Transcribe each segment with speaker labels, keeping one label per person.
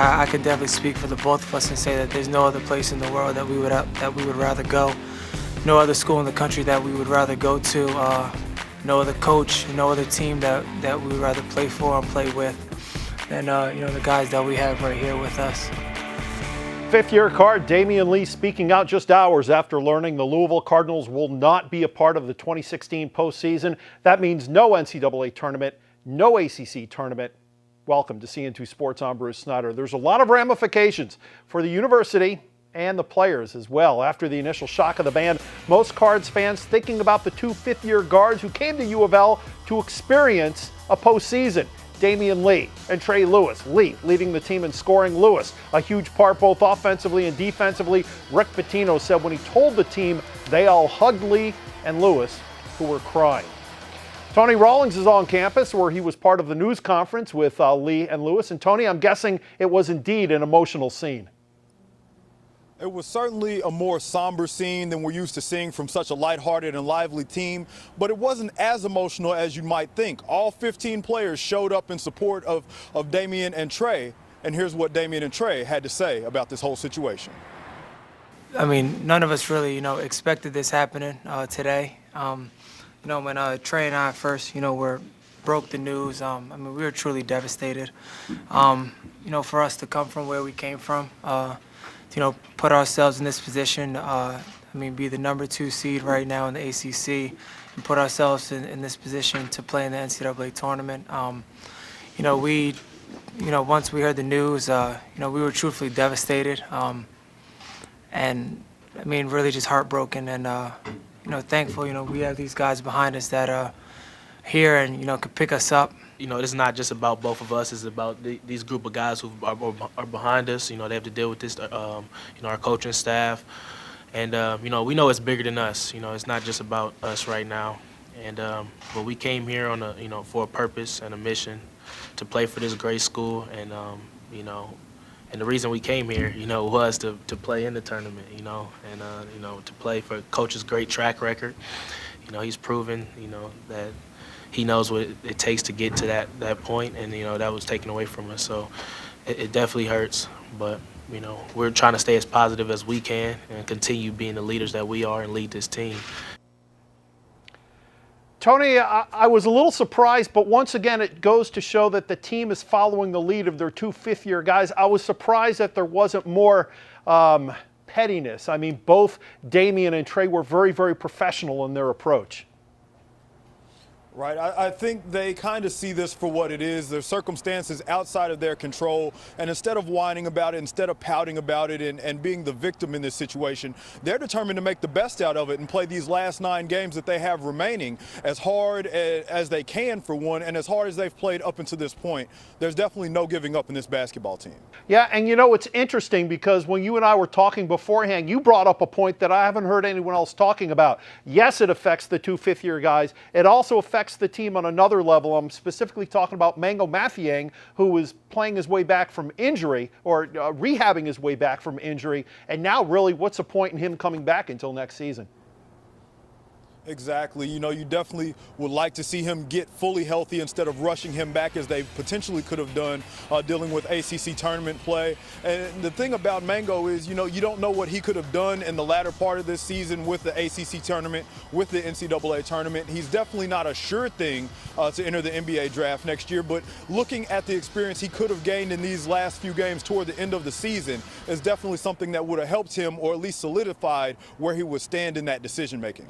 Speaker 1: I could definitely speak for the both of us and say that there's no other place in the world that we would rather go, no other school in the country that we would rather go to, no other coach, no other team that we would rather play for and play with than the guys that we have right here with us.
Speaker 2: Fifth-year card Damion Lee speaking out just hours after learning the Louisville Cardinals will not be a part of the 2016 postseason. That means no NCAA tournament, no ACC tournament. Welcome to CN2 Sports. I'm Bruce Snyder. There's a lot of ramifications for the university and the players as well. After the initial shock of the ban, most Cards fans thinking about the two fifth-year guards who came to UofL to experience a postseason. Damion Lee and Trey Lewis. Lee leading the team in scoring. Lewis, a huge part both offensively and defensively. Rick Pitino said when he told the team they all hugged Lee and Lewis, who were crying. Tony Rawlings is on campus where he was part of the news conference with Lee and Lewis. And Tony, I'm guessing it was indeed an emotional scene.
Speaker 3: It was certainly a more somber scene than we're used to seeing from such a lighthearted and lively team, but it wasn't as emotional as you might think. All 15 players showed up in support of Damion and Trey, and here's what Damion and Trey had to say about this whole situation.
Speaker 1: I mean, none of us really, expected this happening today. When Trey and I first, broke the news, we were truly devastated. For us to come from where we came from, put ourselves in this position, be the number 2 seed right now in the ACC, and put ourselves in this position to play in the NCAA tournament. Once we heard the news, we were truthfully devastated, and really just heartbroken and thankful. We have these guys behind us that are here and could pick us up.
Speaker 4: It's not just about both of us. It's about these group of guys who are behind us. They have to deal with this, our coaching staff. And, we know it's bigger than us. It's not just about us right now. And but we came here on for a purpose and a mission to play for this great school. And, and the reason we came here, was to play in the tournament, and, to play for Coach's great track record. He's proven, that he knows what it takes to get to that point, and that was taken away from us. So it definitely hurts, but we're trying to stay as positive as we can and continue being the leaders that we are and lead this team.
Speaker 2: Tony, I was a little surprised, but once again it goes to show that the team is following the lead of their two fifth-year guys. I was surprised that there wasn't more pettiness. Both Damion and Trey were very, very professional in their approach.
Speaker 3: Right. I think they kind of see this for what it is. There's circumstances outside of their control. And instead of whining about it, instead of pouting about it and being the victim in this situation, they're determined to make the best out of it and play these last 9 games that they have remaining as hard as they can for one, and as hard as they've played up until this point. There's definitely no giving up in this basketball team.
Speaker 2: Yeah, and it's interesting because when you and I were talking beforehand, you brought up a point that I haven't heard anyone else talking about. Yes, it affects the two fifth-year guys. It also affects the team on another level. I'm specifically talking about Mango Mathiang, who was playing his way back from injury, or rehabbing his way back from injury, and now really what's the point in him coming back until next season?
Speaker 3: Exactly. You definitely would like to see him get fully healthy instead of rushing him back as they potentially could have done dealing with ACC tournament play. And the thing about Mango is, you don't know what he could have done in the latter part of this season with the ACC tournament, with the NCAA tournament. He's definitely not a sure thing to enter the NBA draft next year, but looking at the experience he could have gained in these last few games toward the end of the season is definitely something that would have helped him, or at least solidified where he would stand in that decision making.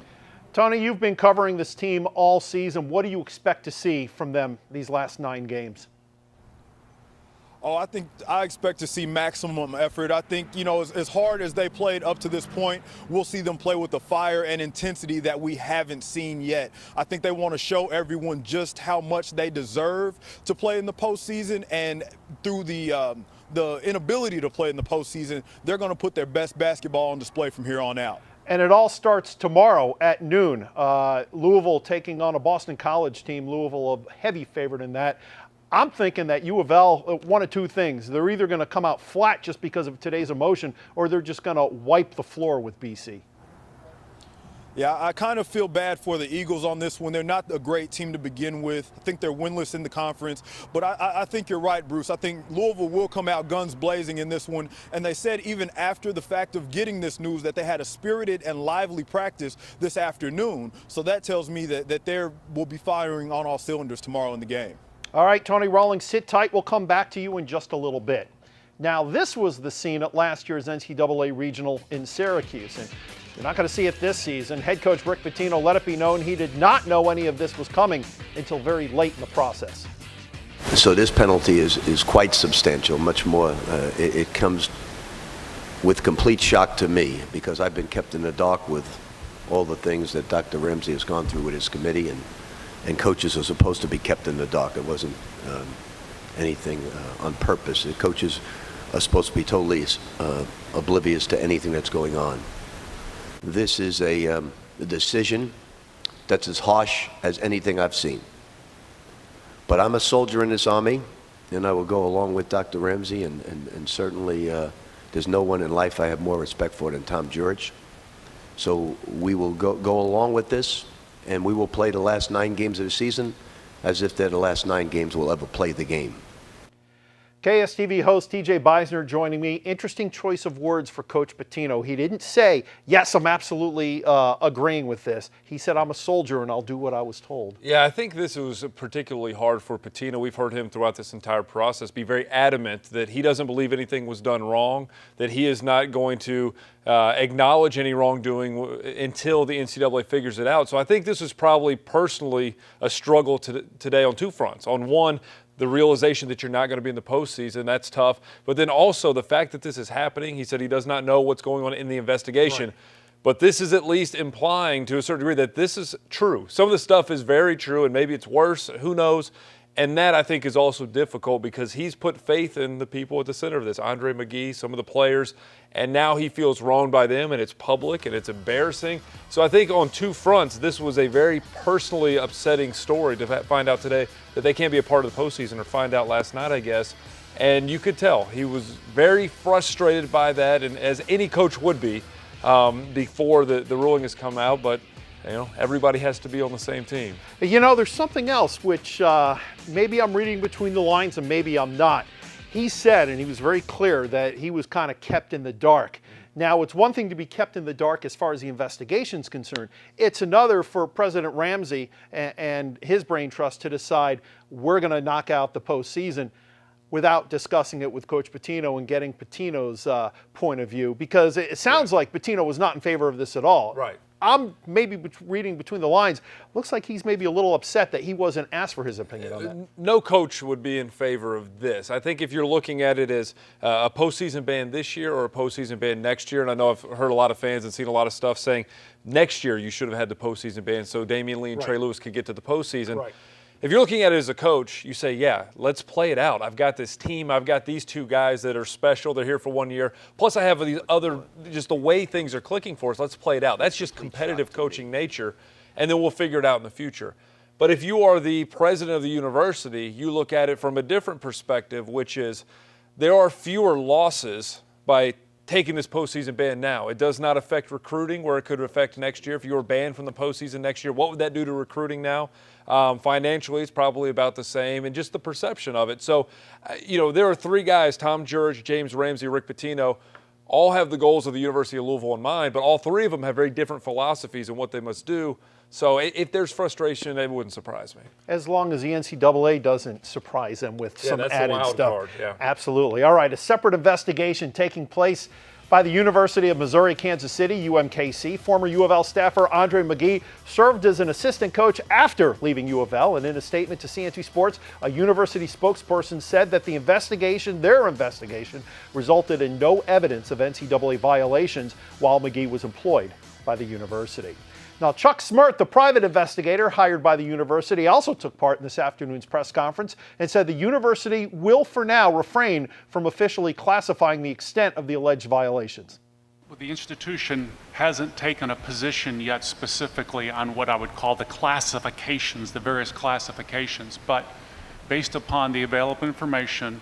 Speaker 2: Tony, you've been covering this team all season. What do you expect to see from them these last 9 games?
Speaker 3: Oh, I expect to see maximum effort. I think, as hard as they played up to this point, we'll see them play with the fire and intensity that we haven't seen yet. I think they want to show everyone just how much they deserve to play in the postseason, and through the inability to play in the postseason, they're going to put their best basketball on display from here on out.
Speaker 2: And it all starts tomorrow at noon. Louisville taking on a Boston College team. Louisville a heavy favorite in that. I'm thinking that UofL, one of two things. They're either going to come out flat just because of today's emotion, or they're just going to wipe the floor with BC.
Speaker 3: Yeah, I kind of feel bad for the Eagles on this one. They're not a great team to begin with. I think they're winless in the conference. But I think you're right, Bruce. I think Louisville will come out guns blazing in this one. And they said even after the fact of getting this news that they had a spirited and lively practice this afternoon. So that tells me that they will be firing on all cylinders tomorrow in the game.
Speaker 2: All right, Tony Rawlings, sit tight. We'll come back to you in just a little bit. Now, this was the scene at last year's NCAA Regional in Syracuse. And you're not going to see it this season. Head coach Rick Pitino let it be known he did not know any of this was coming until very late in the process.
Speaker 5: So this penalty is quite substantial, much more. It comes with complete shock to me because I've been kept in the dark with all the things that Dr. Ramsey has gone through with his committee, and coaches are supposed to be kept in the dark. It wasn't anything on purpose. The coaches are supposed to be totally oblivious to anything that's going on. This is a decision that's as harsh as anything I've seen. But I'm a soldier in this army, and I will go along with Dr. Ramsey, and certainly there's no one in life I have more respect for than Tom George. So we will go along with this, and we will play the last 9 games of the season as if they're the last 9 games we'll ever play the game.
Speaker 2: KSTV host TJ Beisner joining me. Interesting choice of words for Coach Pitino. He didn't say, yes, I'm absolutely agreeing with this. He said, I'm a soldier and I'll do what I was told.
Speaker 6: Yeah, I think this was particularly hard for Pitino. We've heard him throughout this entire process be very adamant that he doesn't believe anything was done wrong, that he is not going to acknowledge any wrongdoing until the NCAA figures it out. So I think this is probably personally a struggle today on 2 fronts. On one, the realization that you're not going to be in the postseason, that's tough. But then also the fact that this is happening, he said he does not know what's going on in the investigation. Right. But this is at least implying to a certain degree that this is true. Some of the stuff is very true, and maybe it's worse. Who knows? And that, I think, is also difficult because he's put faith in the people at the center of this, Andre McGee, some of the players, and now he feels wronged by them, and it's public, and it's embarrassing. So I think on 2 fronts, this was a very personally upsetting story to find out today that they can't be a part of the postseason, or find out last night, I guess. And you could tell he was very frustrated by that, and as any coach would be before the ruling has come out. But you know, everybody has to be on the same team.
Speaker 2: You know, there's something else which maybe I'm reading between the lines and maybe I'm not. He said, and he was very clear, that he was kind of kept in the dark. Now, it's one thing to be kept in the dark as far as the investigation's concerned. It's another for President Ramsey and his brain trust to decide we're going to knock out the postseason without discussing it with Coach Pitino and getting Pitino's point of view, because it sounds like Pitino was not in favor of this at all.
Speaker 6: Right.
Speaker 2: I'm maybe reading between the lines. Looks like he's maybe a little upset that he wasn't asked for his opinion on that.
Speaker 6: No coach would be in favor of this. I think if you're looking at it as a postseason ban this year or a postseason ban next year, and I know I've heard a lot of fans and seen a lot of stuff saying next year you should have had the postseason ban so Damian Lee and Trey Lewis could get to the postseason.
Speaker 2: Right.
Speaker 6: If you're looking at it as a coach, you say, yeah, let's play it out. I've got this team. I've got these 2 guys that are special. They're here for 1 year. Plus, I have these other, just the way things are clicking for us. Let's play it out. That's just competitive coaching nature, and then we'll figure it out in the future. But if you are the president of the university, you look at it from a different perspective, which is there are fewer losses by taking this postseason ban now. It does not affect recruiting where it could affect next year. If you were banned from the postseason next year, what would that do to recruiting now? Financially, it's probably about the same, and just the perception of it. So, you know, there are 3 guys, Tom George, James Ramsey, Rick Pitino, all have the goals of the University of Louisville in mind, but all 3 of them have very different philosophies on what they must do. So if there's frustration, it wouldn't surprise me.
Speaker 2: As long as the NCAA doesn't surprise them with some
Speaker 6: that's
Speaker 2: added
Speaker 6: the wild
Speaker 2: stuff.
Speaker 6: card, yeah.
Speaker 2: Absolutely. All right, a separate investigation taking place by the University of Missouri-Kansas City, UMKC. Former UofL staffer Andre McGee served as an assistant coach after leaving UofL, and in a statement to CNT Sports, a university spokesperson said that their investigation, resulted in no evidence of NCAA violations while McGee was employed by the university. Now, Chuck Smurt, the private investigator hired by the university, also took part in this afternoon's press conference and said the university will, for now, refrain from officially classifying the extent of the alleged violations.
Speaker 7: Well, the institution hasn't taken a position yet specifically on what I would call the classifications, the various classifications, but based upon the available information,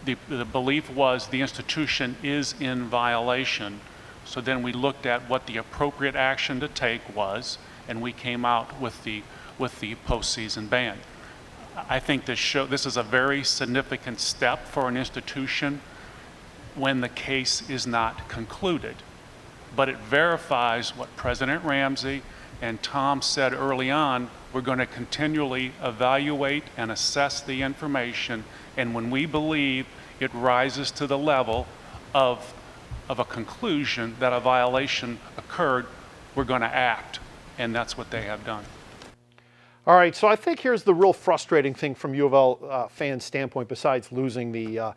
Speaker 7: the belief was the institution is in violation. So then we looked at what the appropriate action to take was, and we came out with the postseason ban. I think this is a very significant step for an institution when the case is not concluded. But it verifies what President Ramsey and Tom said early on. We're going to continually evaluate and assess the information, and when we believe it rises to the level of a conclusion that a violation occurred, we're going to act, and that's what they have done.
Speaker 2: All right, so I think here's the real frustrating thing from U of L fans' standpoint, besides losing the,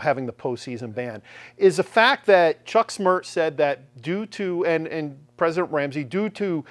Speaker 2: having the postseason ban, is the fact that Chuck Smirt said that due to, and President Ramsey, due to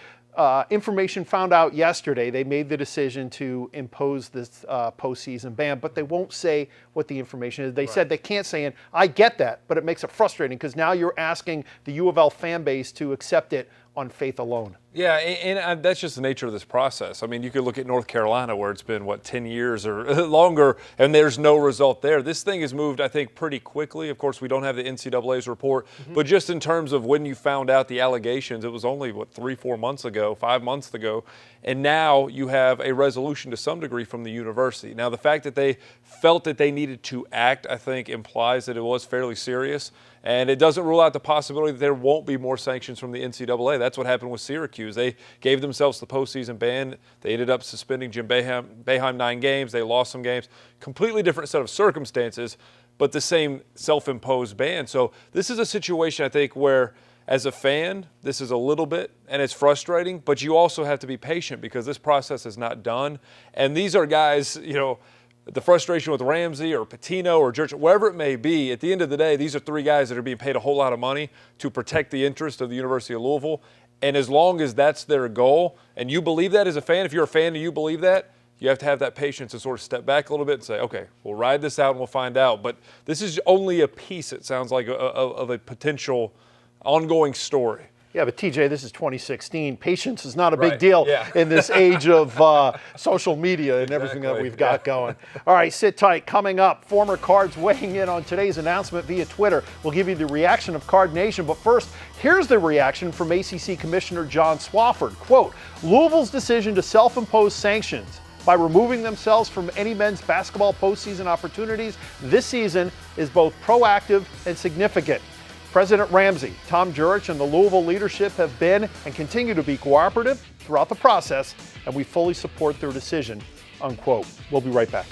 Speaker 2: information found out yesterday, they made the decision to impose this postseason ban, but they won't say what the information is. They said they can't say it. I get that, but it makes it frustrating because now you're asking the U of L fan base to accept it on faith alone.
Speaker 6: Yeah, and that's just the nature of this process. I mean, you could look at North Carolina where it's been, 10 years or longer, and there's no result there. This thing has moved, I think, pretty quickly. Of course, we don't have the NCAA's report, but just in terms of when you found out the allegations, it was only, 3-4 months ago, 5 months ago, and now you have a resolution to some degree from the university. Now, the fact that they felt that they needed to act, I think, implies that it was fairly serious. And it doesn't rule out the possibility that there won't be more sanctions from the NCAA. That's what happened with Syracuse. They gave themselves the postseason ban. They ended up suspending Jim Boeheim 9 games. They lost some games. Completely different set of circumstances, but the same self-imposed ban. So this is a situation, I think, where as a fan, this is a little bit, and it's frustrating, but you also have to be patient because this process is not done. And these are guys, the frustration with Ramsey or Pitino or Church, wherever it may be, at the end of the day, these are 3 guys that are being paid a whole lot of money to protect the interest of the University of Louisville. And as long as that's their goal, and you believe that as a fan, if you're a fan and you believe that, you have to have that patience to sort of step back a little bit and say, okay, we'll ride this out and we'll find out. But this is only a piece, it sounds like, of a potential ongoing story.
Speaker 2: Yeah, but TJ, this is 2016. Patience is not a big deal in this age of social media and everything that we've got going. All right, sit tight. Coming up, former Cards weighing in on today's announcement via Twitter. We'll give you the reaction of Card Nation. But first, here's the reaction from ACC Commissioner John Swofford. Quote, Louisville's decision to self-impose sanctions by removing themselves from any men's basketball postseason opportunities this season is both proactive and significant. President Ramsey, Tom Jurich, and the Louisville leadership have been and continue to be cooperative throughout the process, and we fully support their decision, unquote. We'll be right back.